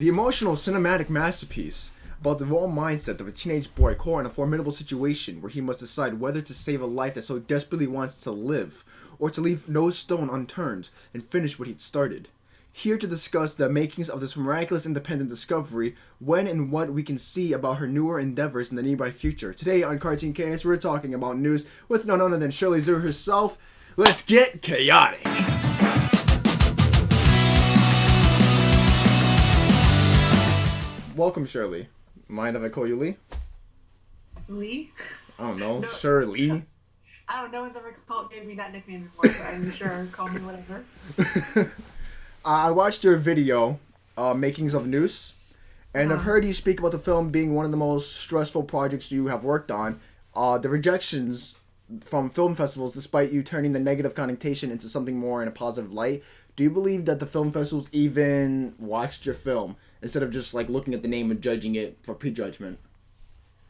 The emotional cinematic masterpiece about the raw mindset of a teenage boy caught in a formidable situation where he must decide whether to save a life that so desperately wants to live, or to leave no stone unturned and finish what he'd started. Here to discuss the makings of this miraculous independent discovery, when and what we can see about her newer endeavors in the nearby future. Today on Cartoon Chaos, we're talking about Noose with none other than Shirley Zhou herself. Let's get chaotic! Welcome, Shirley. Mind if I call you Lee? Lee? I don't know. No, Shirley. I don't know. No one's ever gave me that nickname before, so I'm sure call me whatever. I watched your video, Makings of Noose, and I've heard you speak about the film being one of the most stressful projects you have worked on. The rejections from film festivals, despite you turning the negative connotation into something more in a positive light. Do you believe that the film festivals even watched your film instead of just like looking at the name and judging it for prejudgment?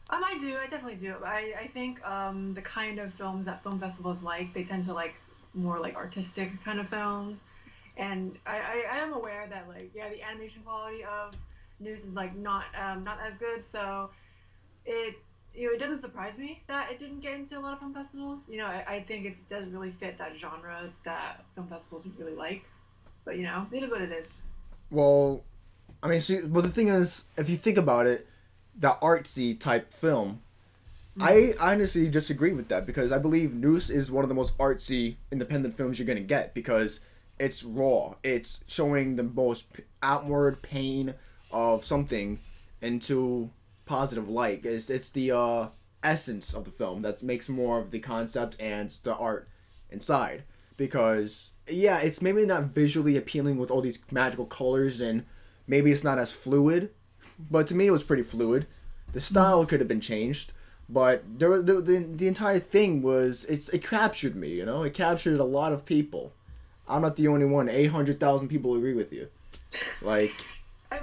I do. I definitely do. I think the kind of films that film festivals like, they tend to like more like artistic kind of films. And I am aware that like, yeah, the animation quality of News is like not as good. So it doesn't surprise me that it didn't get into a lot of film festivals. I think it doesn't really fit that genre that film festivals really like. But it is what it is. Well, I mean, well, the thing is, if you think about it, the artsy type film, I honestly disagree with that because I believe Noose is one of the most artsy independent films you're gonna get because it's raw. It's showing the most outward pain of something into positive light. It's the essence of the film that makes more of the concept and the art inside. Because yeah, it's maybe not visually appealing with all these magical colors and maybe it's not as fluid, but to me it was pretty fluid. The style could have been changed, but there was the entire thing was it captured me. It captured a lot of people. I'm not the only one. 800,000 people agree with you. Like, I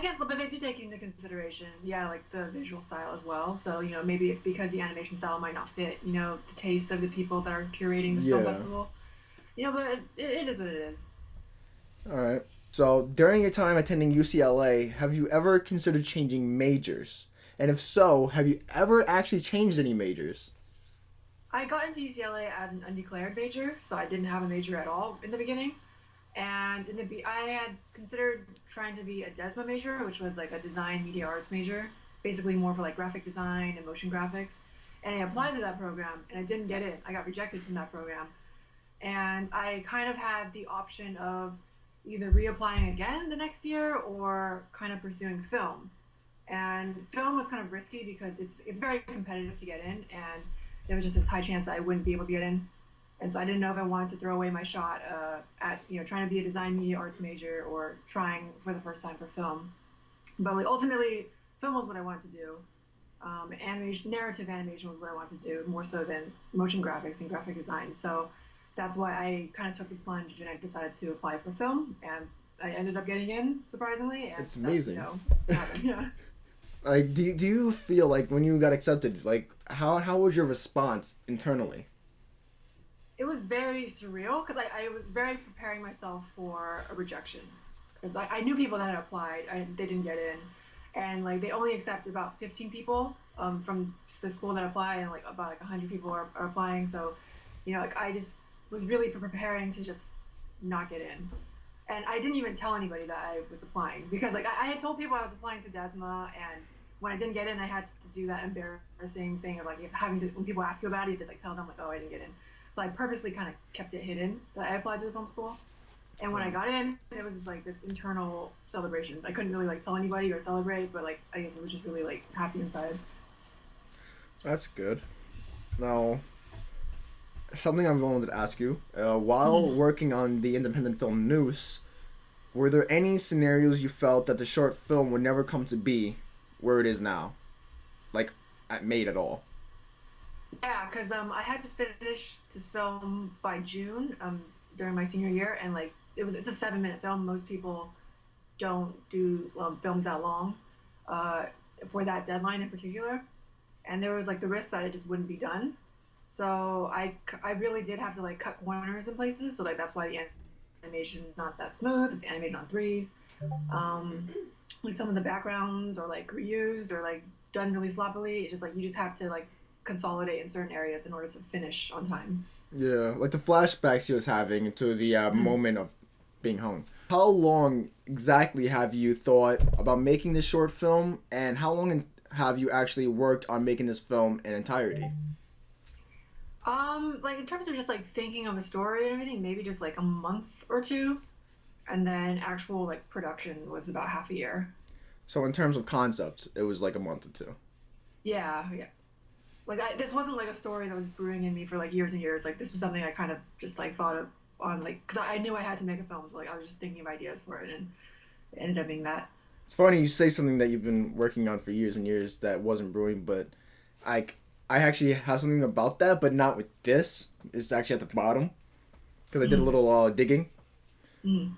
guess, but they do take into consideration, yeah, like the visual style as well. So, maybe because the animation style might not fit, the taste of the people that are curating the film yeah. festival. But it is what it is. All right. So, during your time attending UCLA, have you ever considered changing majors? And if so, have you ever actually changed any majors? I got into UCLA as an undeclared major, so I didn't have a major at all in the beginning. And I had considered trying to be a DESMA major, which was like a design media arts major, basically more for like graphic design and motion graphics. And I applied to that program, and I didn't get in. I got rejected from that program. And I kind of had the option of either reapplying again the next year or kind of pursuing film. And film was kind of risky because it's very competitive to get in, and there was just this high chance that I wouldn't be able to get in. And so I didn't know if I wanted to throw away my shot at trying to be a design media arts major or trying for the first time for film. But like ultimately, film was what I wanted to do. Narrative animation was what I wanted to do more so than motion graphics and graphic design. So that's why I kind of took the plunge and I decided to apply for film, and I ended up getting in surprisingly. And It's amazing. Yeah. Like, do you feel like when you got accepted, like how was your response internally? It was very surreal because I was very preparing myself for a rejection because I knew people that had applied, they didn't get in, and like they only accept about 15 people from the school that apply, and like about like 100 people are applying. So like I just was really preparing to just not get in, and I didn't even tell anybody that I was applying because like I had told people I was applying to DESMA, and when I didn't get in, I had to do that embarrassing thing of like having to, when people ask you about it, you have to like tell them like, oh, I didn't get in. So I purposely kind of kept it hidden that I applied to the film school. And when I got in, it was just like this internal celebration. I couldn't really like tell anybody or celebrate, but like I guess it was just really like happy inside. That's good. Now, something I wanted to ask you. While working on the independent film Noose, were there any scenarios you felt that the short film would never come to be where it is now? Like, made at all? Yeah, because I had to finish this film by June during my senior year, and like it's a 7-minute film. Most people don't do films that long for that deadline in particular, and there was like the risk that it just wouldn't be done. So I really did have to like cut corners in places. So like that's why the animation is not that smooth. It's animated on threes. Like some of the backgrounds are like reused or like done really sloppily. It's just like you just have to like consolidate in certain areas in order to finish on time. Yeah, like the flashbacks he was having to the moment of being hung. How long exactly have you thought about making this short film, and how long have you actually worked on making this film in entirety? Like in terms of just like thinking of a story and everything, maybe just like a month or two, and then actual like production was about half a year. So in terms of concepts, it was like a month or two. Yeah, yeah. Like this wasn't like a story that was brewing in me for like years and years. Like this was something I kind of just like thought of on like because I knew I had to make a film, so like I was just thinking of ideas for it, and it ended up being that. It's funny you say something that you've been working on for years and years that wasn't brewing, but like I actually have something about that, but not with this. It's actually at the bottom because I did a little digging. Mm.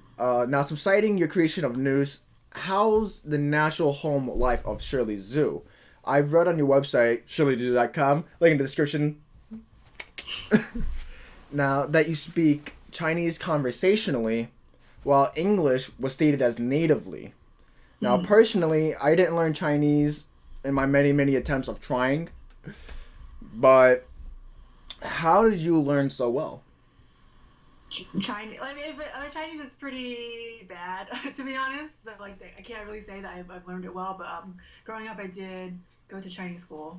Now, subsiding your creation of Noose, how's the natural home life of Shirley Zhou? I've read on your website, shirleyzhou.com, link in the description. Now, that you speak Chinese conversationally, while English was stated as natively. Now, personally, I didn't learn Chinese in my many, many attempts of trying, but how did you learn so well? Chinese, I mean, Chinese is pretty bad to be honest. So like, I can't really say that I've learned it well. But growing up, I did go to Chinese school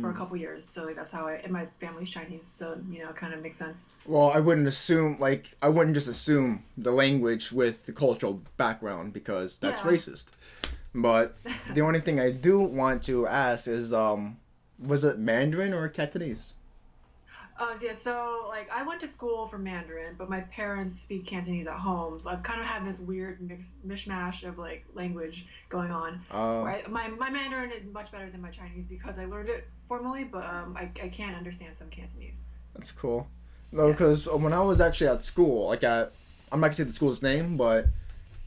for a couple years. So like that's how and my family's Chinese, so it kind of makes sense. Well, I wouldn't just assume the language with the cultural background because that's racist. But the only thing I do want to ask is, was it Mandarin or Cantonese? Oh yeah, so like I went to school for Mandarin, but my parents speak Cantonese at home, so I've kind of had this weird mishmash of like language going on. Right? My Mandarin is much better than my Chinese because I learned it formally, but I can't understand some Cantonese. That's cool. No, because when I was actually at school, I'm not gonna say the school's name, but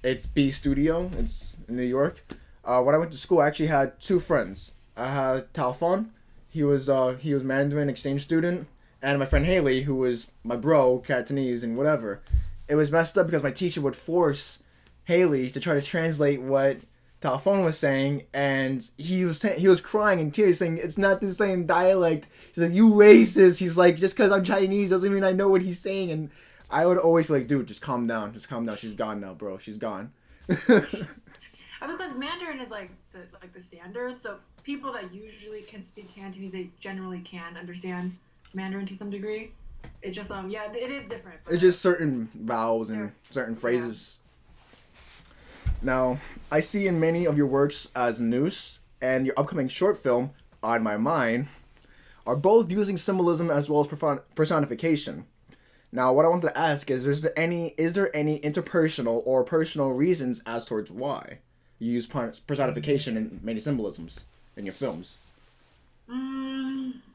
it's B Studio. It's in New York. When I went to school, I actually had two friends. I had Talfon. He was Mandarin exchange student. And my friend Haley, who was my bro, Cantonese and whatever. It was messed up because my teacher would force Haley to try to translate what Talfon was saying, and he was crying in tears, saying it's not the same dialect. He's like, "You racist." He's like, "Just because I'm Chinese doesn't mean I know what he's saying." And I would always be like, "Dude, just calm down. Just calm down. She's gone now, bro. She's gone." Because Mandarin is like the standard, so people that usually can speak Cantonese, they generally can understand Mandarin to some degree. It's just it is different. But, it's just certain vowels and certain phrases. Now, I see in many of your works as Noose and your upcoming short film, On My Mind, are both using symbolism as well as personification. Now, what I wanted to ask is there any interpersonal or personal reasons as towards why you use personification and many symbolisms in your films?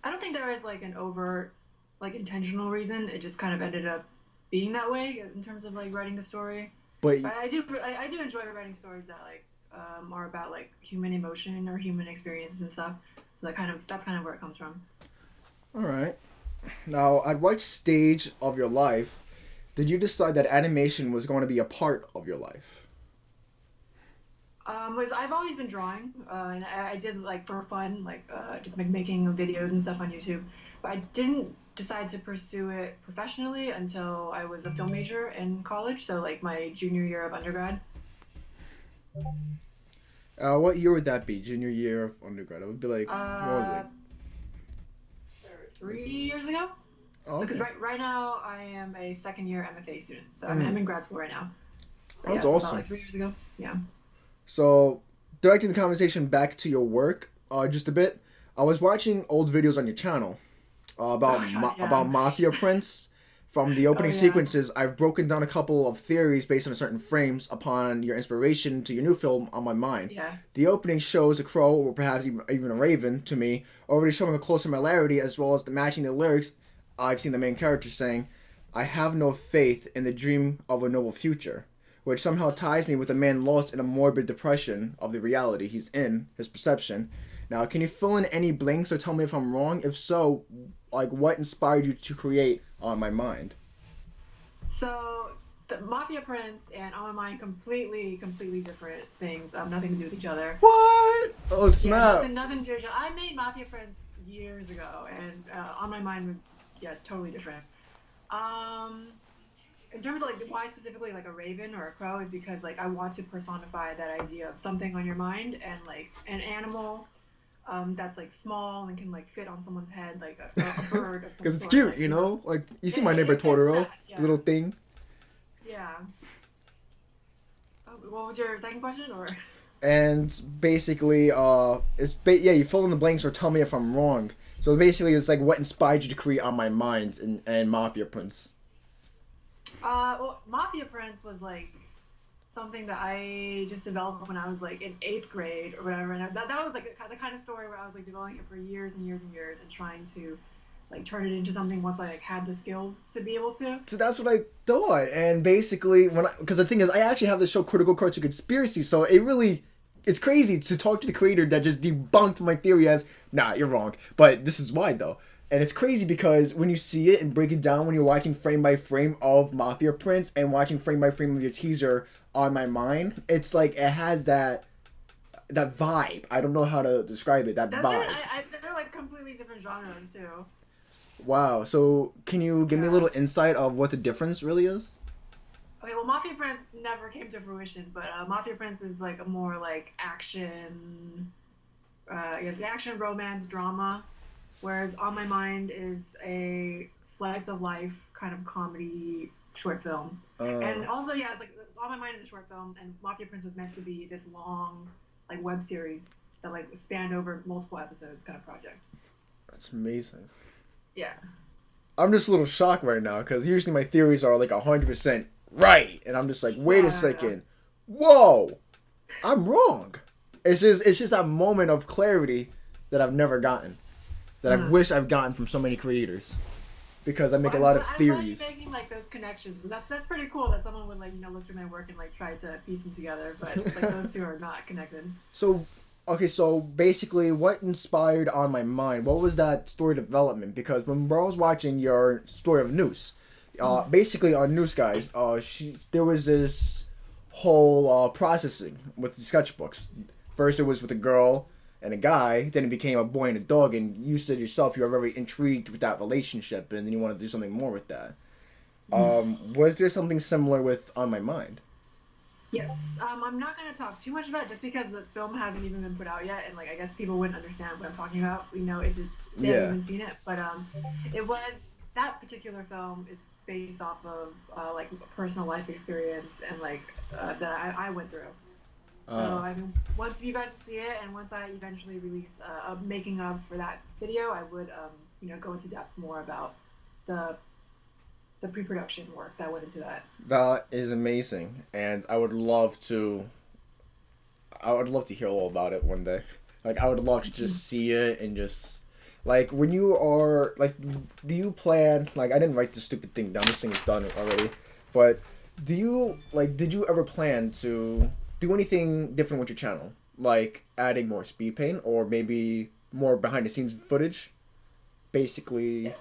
I don't think there is like an overt, like intentional reason. It just kind of ended up being that way in terms of like writing the story. But I do enjoy writing stories that like are about like human emotion or human experiences and stuff. So that's kind of where it comes from. All right. Now, at what stage of your life did you decide that animation was going to be a part of your life? I've always been drawing, and I did like for fun, like just like making videos and stuff on YouTube. But I didn't decide to pursue it professionally until I was a film major in college, so like my junior year of undergrad. What year would that be? Junior year of undergrad? It would be like, what was it? 3 years ago. Oh, okay. Because right now I am a second year MFA student, so I'm in grad school right now. But That's so awesome. About like 3 years ago. Yeah. So, directing the conversation back to your work, just a bit. I was watching old videos on your channel about Mafia Prince. From the opening sequences, I've broken down a couple of theories based on certain frames upon your inspiration to your new film, On My Mind. Yeah. The opening shows a crow, or perhaps even a raven, to me, already showing a close similarity, as well as matching the lyrics. I've seen the main character saying, "I have no faith in the dream of a noble future," which somehow ties me with a man lost in a morbid depression of the reality he's in, his perception. Now, can you fill in any blanks or tell me if I'm wrong? If so, like, what inspired you to create On My Mind? So the Mafia Prince and On My Mind completely different things. Nothing to do with each other. What? Oh snap! Yeah, nothing to do. I made Mafia Prince years ago, and On My Mind was totally different. In terms of like why specifically like a raven or a crow is because like I want to personify that idea of something on your mind and like an animal that's like small and can like fit on someone's head, like a bird of some Because it's sort, cute, like, you know? Like, you see my neighbor Totoro, the little thing. Yeah. Oh, what was your second question, or? And basically, you fill in the blanks or tell me if I'm wrong. So basically, it's like what inspired you to create On My Mind and Mafia Prince. Well, Mafia Prince was like something that I just developed when I was like in 8th grade or whatever, and that was like the kind of story where I was like developing it for years and years and years and trying to like turn it into something once I like had the skills to be able to. So that's what I thought, and basically because the thing is, I actually have the show Critical Cartoon Conspiracy, so it's crazy to talk to the creator that just debunked my theory as, nah, you're wrong, but this is why though. And it's crazy because when you see it and break it down, when you're watching frame by frame of Mafia Prince and watching frame by frame of your teaser On My Mind, it's like it has that vibe. I don't know how to describe it. That vibe. They're like completely different genres too. Wow. So can you give me a little insight of what the difference really is? Okay, well, Mafia Prince never came to fruition, but Mafia Prince is like a more like action, action romance drama. Whereas On My Mind is a slice of life kind of comedy short film. And also, it's like On My Mind is a short film, and Mafia Prince was meant to be this long, like web series that like spanned over multiple episodes kind of project. That's amazing. Yeah. I'm just a little shocked right now because usually my theories are like 100% right, and I'm just like, wait a second, whoa, I'm wrong. It's just that moment of clarity that I've never gotten. That I wish I've gotten from so many creators, because I make a lot of theories. I'm making like those connections. That's pretty cool that someone would like look through my work and like try to piece them together. But it's like those two are not connected. So basically, what inspired On My Mind? What was that story development? Because when I was watching your story of Noose, basically on Noose, guys, there was this whole processing with the sketchbooks. First, it was with a girl and a guy, then it became a boy and a dog, and you said yourself you were very intrigued with that relationship, and then you wanted to do something more with that. Was there something similar with On My Mind? Yes. I'm not going to talk too much about it just because the film hasn't even been put out yet, and like I guess people wouldn't understand what I'm talking about. They haven't even seen it, but that particular film is based off of like a personal life experience and like that I went through. So I mean, once you guys see it, and once I eventually release a making of for that video, I would go into depth more about the pre-production work that went into that. That is amazing, and I would love to hear all about it one day. Like, I would love to just see it and just like, when you are like, do you plan, like, I didn't write this stupid thing down. This thing is done already, but did you ever plan to do anything different with your channel, like adding more speed paint or maybe more behind the scenes footage, basically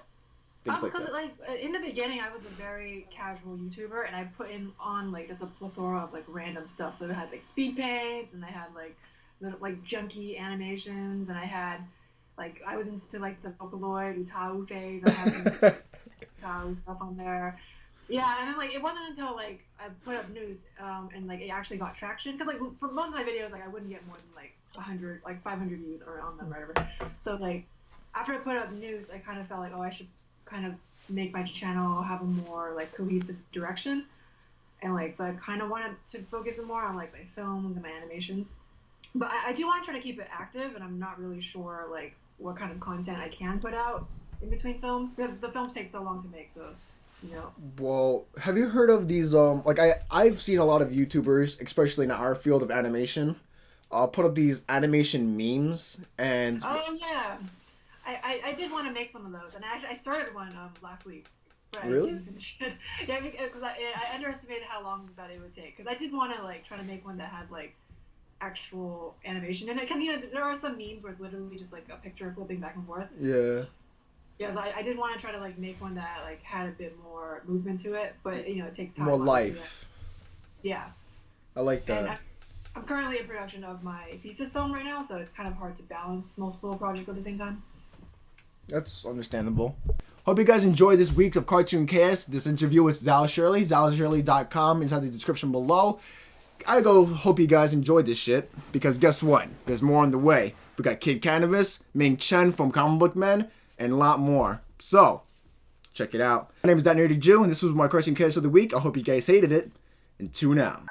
things like that? Because like in the beginning, I was a very casual YouTuber, and I put on like just a plethora of like random stuff. So I had like speed paint, and I had like little like junky animations, and I had like I was into like the Vocaloid Utau phase. I had some Utau stuff on there. Yeah, and then like it wasn't until like I put up Noose and like it actually got traction, because like for most of my videos like I wouldn't get more than like 100, like 500 views around them or whatever. So like after I put up Noose, I kind of felt like, oh, I should kind of make my channel have a more like cohesive direction, and like so I kind of wanted to focus more on like my films and my animations. But I do want to try to keep it active, and I'm not really sure like what kind of content I can put out in between films, because the films take so long to make. So. Well, have you heard of these like I've seen a lot of YouTubers, especially in our field of animation, put up these animation memes, and I did want to make some of those, and I started one last week, but really? I didn't finish it. Yeah, because I underestimated how long that it would take, because I did want to like try to make one that had like actual animation in it, because there are some memes where it's literally just like a picture flipping back and forth. Yeah. Yes, I did want to try to like make one that like had a bit more movement to it, but you know it takes time. More obviously. life. Yeah. I like that. And I'm currently in production of my thesis film right now, so it's kind of hard to balance multiple projects at the same time. That's understandable. Hope you guys enjoyed this week's of Cartoon Cast. This interview with Zal Shirley. ZalShirley.com inside the description below. Hope you guys enjoyed this shit, because guess what? There's more on the way. We got Kid Cannabis, Ming Chen from Comic Book Men, and a lot more. So, check it out. My name is That Nerdy Jew, and this was my Cartoon Cast of the week. I hope you guys hated it, and tune out.